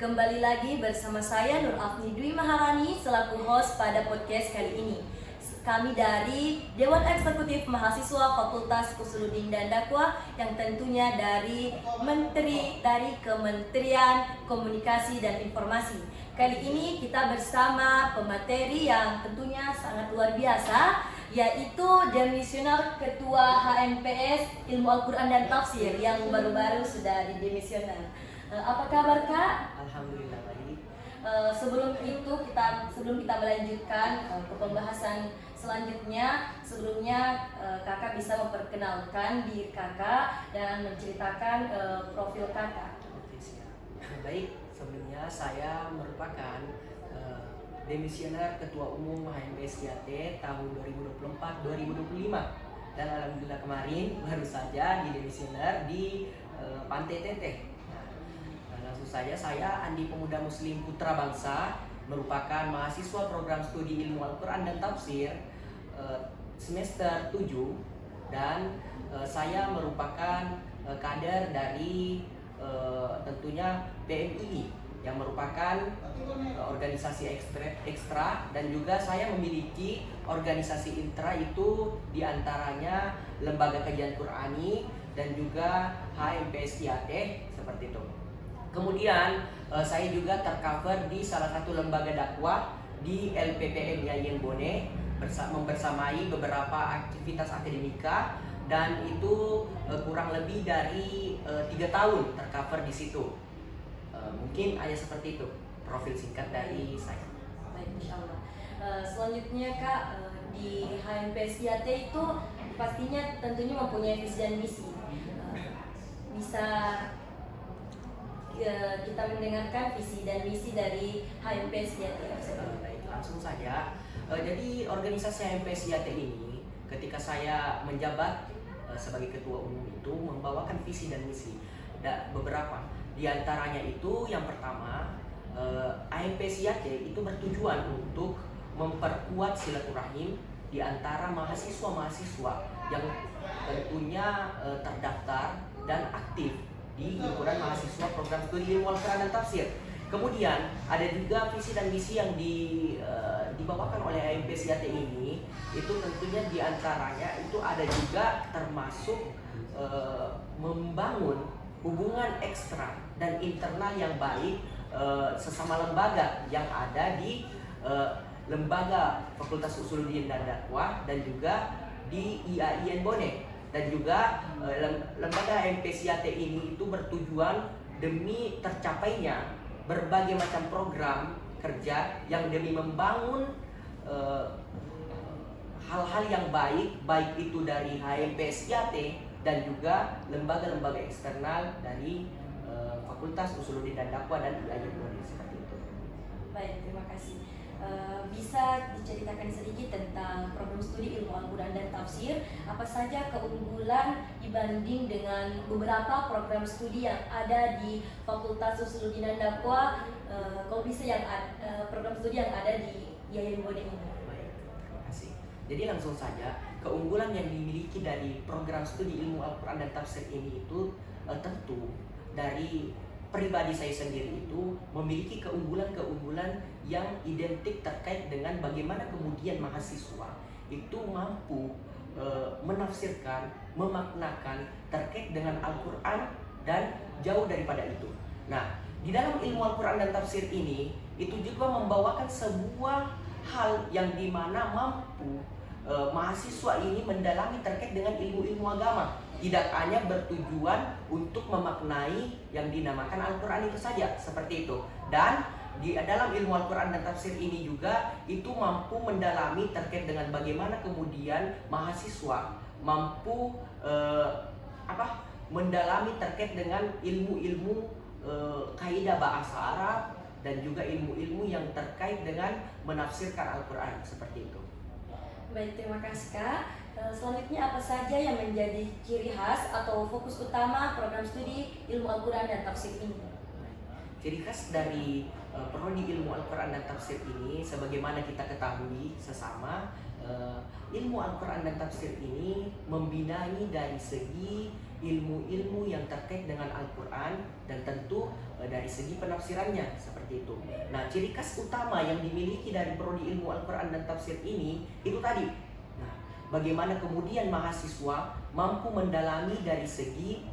Kembali lagi bersama saya Nur Afni Dwi Maharani selaku host pada podcast kali ini. Kami dari Dewan Eksekutif Mahasiswa Fakultas Usuluddin dan Dakwah yang tentunya dari Kementerian Komunikasi dan Informasi. Kali ini kita bersama pemateri yang tentunya sangat luar biasa, yaitu Demisioner Ketua HMPS Ilmu Al-Quran dan Tafsir yang baru-baru sudah didemisioner. Apa kabar Kak? Alhamdulillah baik. Sebelum kita melanjutkan ke pembahasan selanjutnya, sebelumnya kakak bisa memperkenalkan diri kakak dan menceritakan profil kakak. Oke, siap. Baik, sebelumnya saya merupakan Demisioner Ketua Umum HMPS IAT tahun 2024-2025 dan alhamdulillah kemarin baru saja didemisioner di Pantai Teteh. Langsung saja, saya Andi Pemuda Muslim Putra Bangsa, merupakan mahasiswa program studi Ilmu Al-Quran dan Tafsir semester 7, dan saya merupakan kader dari tentunya PMII yang merupakan organisasi ekstra, dan juga saya memiliki organisasi intra, itu diantaranya Lembaga Kajian Qurani dan juga HMPS IAT seperti itu. Kemudian saya juga tercover di salah satu lembaga dakwah di LPPM Yayan Bone, membersamai beberapa aktivitas akademika, dan itu kurang lebih dari 3 tahun tercover di situ. Mungkin hanya seperti itu profil singkat dari saya. Baik, Insya Allah. Selanjutnya Kak, di HMPS IAT itu pastinya tentunya mempunyai visi dan misi. Bisa kita mendengarkan visi dan misi dari HMPS IAT. Baik, langsung saja. Jadi organisasi HMPS IAT ini ketika saya menjabat sebagai ketua umum itu membawakan visi dan misi. Beberapa di antaranya itu, yang pertama, HMPS IAT itu bertujuan untuk memperkuat silaturahim di antara mahasiswa-mahasiswa yang tentunya terdaftar dan aktif di himpunan mahasiswa program studi Ilmu Al-Quran dan Tafsir. Kemudian ada juga visi dan misi yang dibawakan oleh HMPS IAT ini, itu tentunya diantaranya itu ada juga termasuk membangun hubungan ekstra dan internal yang baik sesama lembaga yang ada di Lembaga Fakultas Usuluddin dan Dakwah dan juga di IAIN Bone. Dan juga lembaga HMPS IAT ini itu bertujuan demi tercapainya berbagai macam program kerja yang demi membangun hal-hal yang baik itu dari HMPS IAT dan juga lembaga-lembaga eksternal dari Fakultas Usuluddin dan Dakwah dan IAIN Bone, seperti itu. Baik, terima kasih. Bisa diceritakan sedikit tentang program studi Ilmu Al-Quran dan Tafsir, apa saja keunggulan dibanding dengan beberapa program studi yang ada di Fakultas Usuluddin dan Dakwah, kalau bisa program studi yang ada di IAIN Bone ini? Baik, terima kasih. Jadi langsung saja, keunggulan yang dimiliki dari program studi Ilmu Al-Quran dan Tafsir ini itu tentu dari pribadi saya sendiri itu memiliki keunggulan-keunggulan yang identik terkait dengan bagaimana kemudian mahasiswa itu mampu menafsirkan, memaknakan terkait dengan Al-Quran dan jauh daripada itu. Nah, di dalam Ilmu Al-Quran dan Tafsir ini itu juga membawakan sebuah hal yang dimana mampu mahasiswa ini mendalami terkait dengan ilmu-ilmu agama. Tidak hanya bertujuan untuk memaknai yang dinamakan Al-Quran itu saja, seperti itu. Dan di dalam Ilmu Al-Quran dan Tafsir ini juga itu mampu mendalami terkait dengan bagaimana kemudian mahasiswa mampu mendalami terkait dengan ilmu-ilmu kaidah bahasa Arab dan juga ilmu-ilmu yang terkait dengan menafsirkan Al-Quran, seperti itu. Baik, terima kasih Kak. Selanjutnya apa saja yang menjadi ciri khas atau fokus utama program studi Ilmu Al-Quran dan Tafsir ini? Ciri khas dari prodi Ilmu Al-Quran dan Tafsir ini, sebagaimana kita ketahui sesama, ilmu Al-Quran dan tafsir ini membinai dari segi ilmu-ilmu yang terkait dengan Al-Quran dan tentu dari segi penafsirannya seperti itu. Nah, ciri khas utama yang dimiliki dari prodi ilmu Al-Quran dan tafsir ini itu tadi. Nah, bagaimana kemudian mahasiswa mampu mendalami dari segi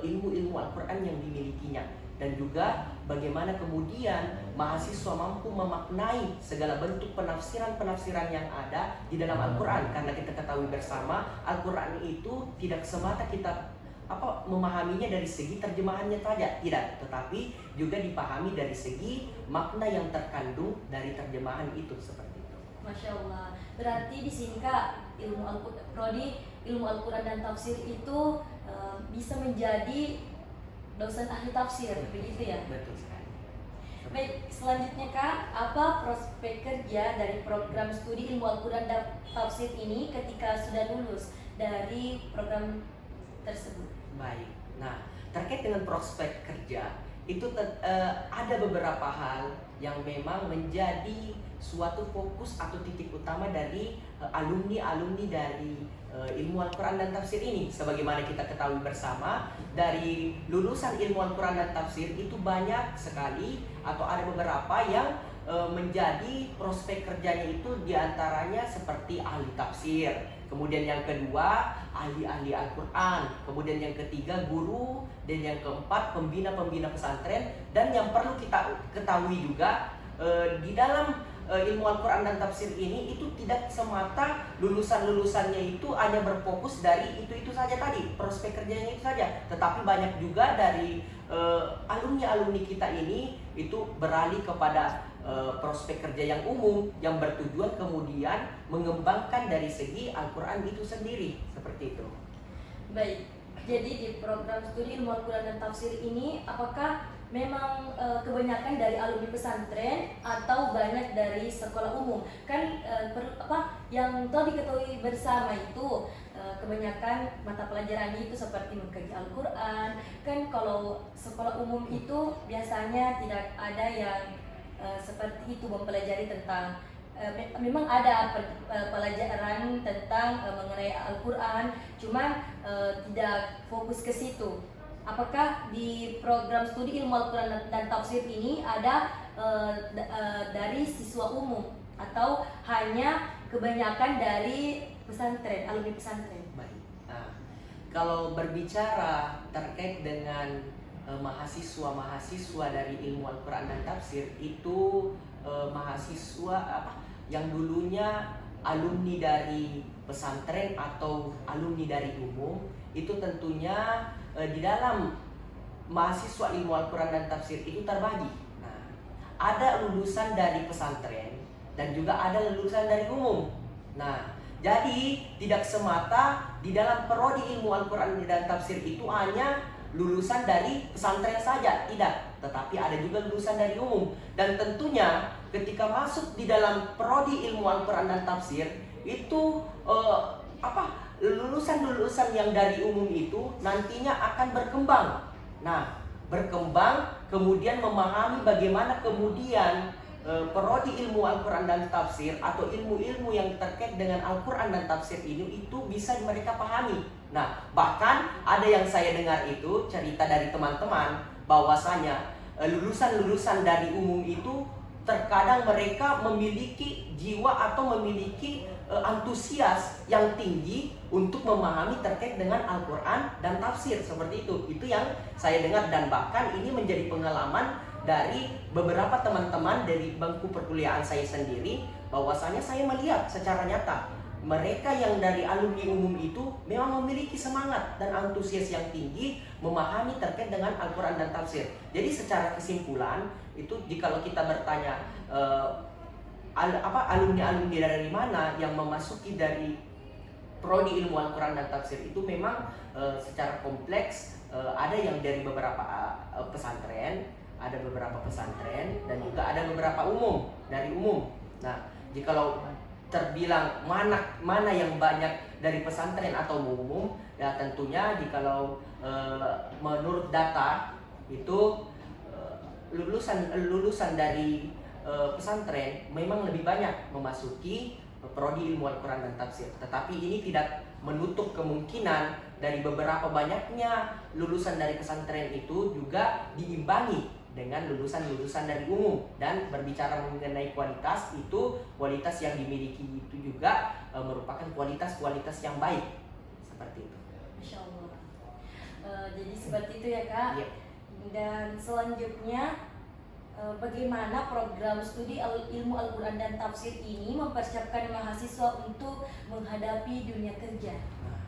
ilmu-ilmu Al-Quran yang dimilikinya, dan juga bagaimana kemudian mahasiswa mampu memaknai segala bentuk penafsiran-penafsiran yang ada di dalam Al-Quran. Karena kita ketahui bersama Al-Quran itu tidak semata kita memahaminya dari segi terjemahannya saja, tidak, tetapi juga dipahami dari segi makna yang terkandung dari terjemahan itu, seperti itu. Masya Allah. Berarti di sini Kak, prodi ilmu Al-Quran dan tafsir itu bisa menjadi dosen ahli tafsir, begitu ya? Betul sekali. Baik, selanjutnya Kak, apa prospek kerja dari program studi ilmu Al-Quran dan tafsir ini ketika sudah lulus dari program tersebut? Baik, nah terkait dengan prospek kerja itu ada beberapa hal yang memang menjadi suatu fokus atau titik utama dari alumni-alumni dari ilmu Al-Quran dan tafsir ini. Sebagaimana kita ketahui bersama, dari lulusan ilmu Al-Quran dan tafsir itu banyak sekali atau ada beberapa yang menjadi prospek kerjanya itu diantaranya seperti ahli tafsir, kemudian yang kedua ahli-ahli Al-Quran, kemudian yang ketiga guru, dan yang keempat pembina-pembina pesantren. Dan yang perlu kita ketahui juga di dalam ilmu Al-Quran dan tafsir ini itu tidak semata lulusan-lulusannya itu hanya berfokus dari itu saja tadi, prospek kerjanya itu saja, tetapi banyak juga dari alumni-alumni kita ini itu beralih kepada prospek kerja yang umum yang bertujuan kemudian mengembangkan dari segi Al-Quran itu sendiri, seperti itu. Baik, jadi di program studi ilmu Al-Quran dan tafsir ini apakah memang kebanyakan dari alumni pesantren atau banyak dari sekolah umum? Kan yang telah diketahui bersama itu kebanyakan mata pelajaran itu seperti mengkaji Al-Quran. Kan kalau sekolah umum itu biasanya tidak ada yang seperti itu, mempelajari tentang memang ada pelajaran tentang mengenai Al-Quran, cuman tidak fokus ke situ. Apakah di program studi ilmu Al-Quran dan tafsir ini ada dari siswa umum atau hanya kebanyakan dari pesantren, alumni pesantren? Baik. Nah, kalau berbicara terkait dengan mahasiswa-mahasiswa dari ilmu Al-Quran dan tafsir itu mahasiswa yang dulunya alumni dari pesantren atau alumni dari umum, itu tentunya di dalam mahasiswa ilmu Al-Quran dan tafsir itu terbagi. Nah, ada lulusan dari pesantren dan juga ada lulusan dari umum. Nah, jadi tidak semata di dalam prodi ilmu Al-Quran dan tafsir itu hanya lulusan dari pesantren saja, tidak, tetapi ada juga lulusan dari umum. Dan tentunya ketika masuk di dalam prodi ilmu Al-Quran dan tafsir itu lulusan-lulusan yang dari umum itu nantinya akan berkembang. Nah, berkembang kemudian memahami bagaimana kemudian prodi ilmu Al-Quran dan tafsir atau ilmu-ilmu yang terkait dengan Al-Quran dan tafsir ini itu bisa mereka pahami. Nah, bahkan ada yang saya dengar itu cerita dari teman-teman bahwasanya lulusan-lulusan dari umum itu terkadang mereka memiliki jiwa atau memiliki antusias yang tinggi untuk memahami terkait dengan Al-Quran dan tafsir, seperti itu. Itu yang saya dengar, dan bahkan ini menjadi pengalaman dari beberapa teman-teman dari bangku perkuliahan saya sendiri, bahwasanya saya melihat secara nyata mereka yang dari alumni umum itu memang memiliki semangat dan antusias yang tinggi memahami terkait dengan Al-Quran dan tafsir. Jadi secara kesimpulan itu, jikalau kita bertanya alumni-alumni dari mana yang memasuki dari prodi ilmu Al-Quran dan tafsir itu memang secara kompleks, ada yang dari beberapa pesantren, ada beberapa pesantren, dan juga ada beberapa umum, dari umum. Nah, jikalau terbilang mana yang banyak dari pesantren atau umum, ya tentunya jikalau menurut data itu lulusan dari pesantren memang lebih banyak memasuki prodi ilmu Al-Quran dan tafsir. Tetapi ini tidak menutup kemungkinan dari beberapa banyaknya lulusan dari pesantren itu juga diimbangi dengan lulusan-lulusan dari umum. Dan berbicara mengenai kualitas, itu kualitas yang dimiliki itu juga merupakan kualitas-kualitas yang baik, seperti itu. Masya Allah. Jadi seperti itu ya Kak. Iya. Dan selanjutnya, bagaimana program studi ilmu Al-Quran dan tafsir ini mempersiapkan mahasiswa untuk menghadapi dunia kerja? Nah,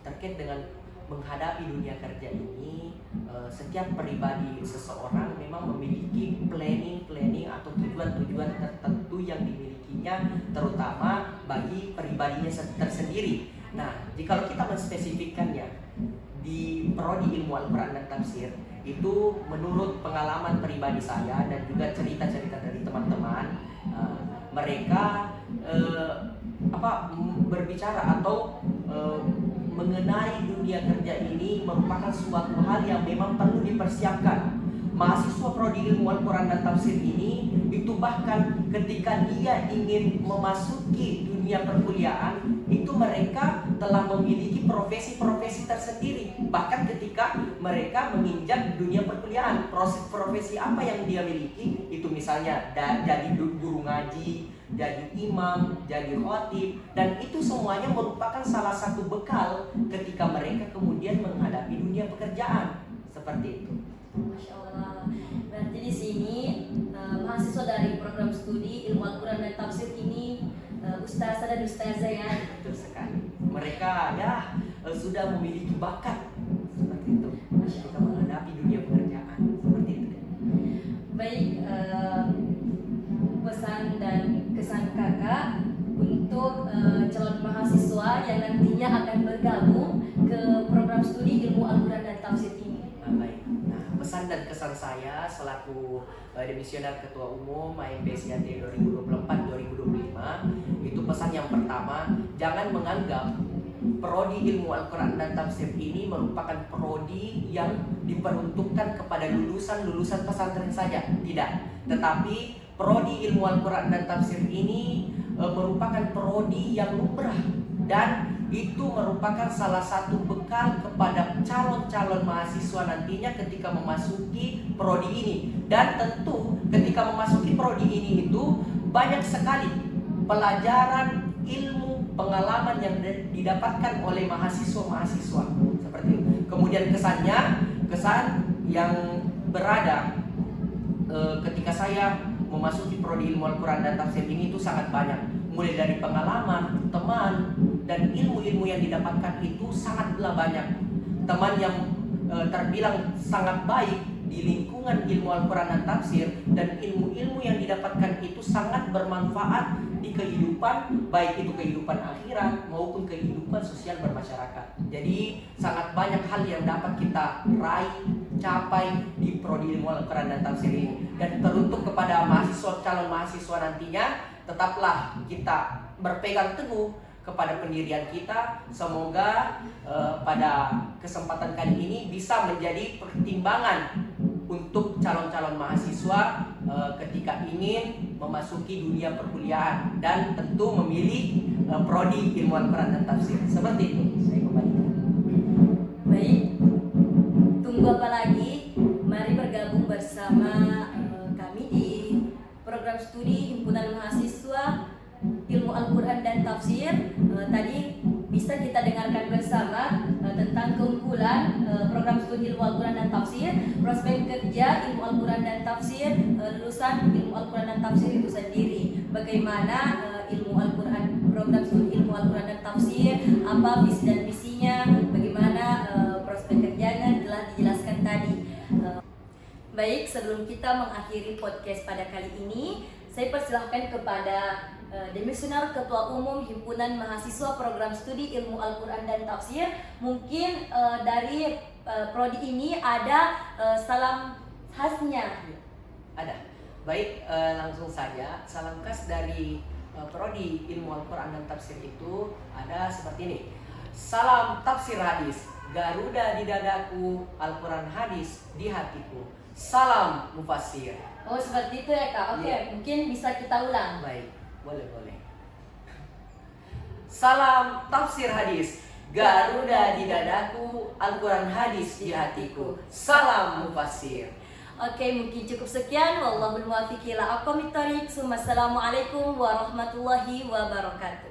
terkait dengan menghadapi dunia kerja ini, setiap pribadi seseorang memang memiliki planning atau tujuan-tujuan tertentu yang dimilikinya, terutama bagi pribadinya tersendiri. Nah, jika kita menspesifikkannya di prodi ilmu Al-Quran dan tafsir, itu menurut pengalaman pribadi saya dan juga cerita-cerita dari teman-teman, mereka berbicara atau mengenai dunia kerja ini merupakan suatu hal yang memang perlu dipersiapkan. Mahasiswa prodi ilmu Al-Quran dan tafsir ini itu bahkan ketika dia ingin memasuki dunia perkuliahan, itu mereka telah memiliki profesi-profesi tersendiri. Bahkan ketika mereka menginjak dunia perkuliahan, profesi apa yang dia miliki, itu misalnya jadi guru ngaji, jadi imam, jadi khotib, dan itu semuanya merupakan salah satu bekal ketika mereka kemudian menghadapi dunia pekerjaan. Seperti itu. Masya Allah. Berarti di sini mahasiswa dari program studi ilmu Al-Quran dan tafsir ini ustazah dan ustazah ya. Betul sekali. Mereka ya sudah memiliki bakat seperti itu ketika menghadapi dunia pekerjaan. Seperti itu. Baik, pesan dan kesan kakak untuk calon mahasiswa yang nantinya akan bergabung ke program studi ilmu Al-Quran dan tafsir ini. Baik. Nah, pesan dan kesan saya selaku demisioner ketua umum AMBSIAT 2024-2025, itu pesan yang pertama, jangan menganggap prodi ilmu Al-Quran dan tafsir ini merupakan prodi yang diperuntukkan kepada lulusan-lulusan pesantren saja. Tidak. Tetapi prodi ilmu Al-Quran dan tafsir ini merupakan prodi yang lumrah, dan itu merupakan salah satu bekal kepada calon-calon mahasiswa nantinya ketika memasuki prodi ini. Dan tentu ketika memasuki prodi ini itu banyak sekali pelajaran, ilmu, pengalaman yang didapatkan oleh mahasiswa-mahasiswa seperti itu. Kemudian kesan yang berada ketika saya memasuki prodi ilmu Al-Quran dan tafsir ini itu sangat banyak. Mulai dari pengalaman, teman, dan ilmu-ilmu yang didapatkan itu sangatlah banyak. Teman yang terbilang sangat baik di lingkungan ilmu Al-Quran dan tafsir, dan ilmu-ilmu yang didapatkan itu sangat bermanfaat di kehidupan, baik itu kehidupan akhirat maupun kehidupan sosial bermasyarakat. Jadi sangat banyak hal yang dapat kita raih, capai di prodi ilmu Al-Quran dan tafsir ini. Dan teruntuk kepada mahasiswa, calon mahasiswa nantinya, tetaplah kita berpegang teguh kepada pendirian kita. Semoga pada kesempatan kali ini bisa menjadi pertimbangan untuk calon-calon mahasiswa ketika ingin memasuki dunia perkuliahan dan tentu memilih prodi ilmu Al-Quran dan tafsir. Seperti itu. Saya kembalikan. Baik, tunggu apa lagi? Mari bergabung bersama kami di program studi Himpunan Mahasiswa Ilmu Al-Quran dan Tafsir. Tadi bisa kita dengarkan bersama tentang keunggulan program studi Ilmu Al-Quran dan Tafsir, prospek kerja Ilmu Al-Quran dan Tafsir, lulusan Ilmu Al-Quran dan Tafsir itu sendiri. Bagaimana ilmu Al-Quran, program studi Ilmu Al-Quran dan Tafsir, apa visi dan misinya, bagaimana prospek kerjanya telah dijelaskan tadi. Baik, sebelum kita mengakhiri podcast pada kali ini, saya persilahkan kepada Demisioner Ketua Umum Himpunan Mahasiswa Program Studi Ilmu Al-Quran dan Tafsir. Mungkin dari prodi ini ada salam khasnya. Ada. Baik, langsung saja. Salam khas dari prodi Ilmu Al-Quran dan Tafsir itu ada seperti ini. Salam tafsir hadis, Garuda di dadaku, Al-Quran hadis di hatiku. Salam mufassir. Oh, seperti itu ya Kak. Oke, Yeah. mungkin bisa kita ulang. Baik, boleh. Salam tafsir hadis. Garuda di dadaku, Al-Quran hadis di hatiku. Salam mufassir. Oke, mungkin cukup sekian. Wallahul muwaffiq ila aqwamit thoriq. Assalamualaikum warahmatullahi wabarakatuh.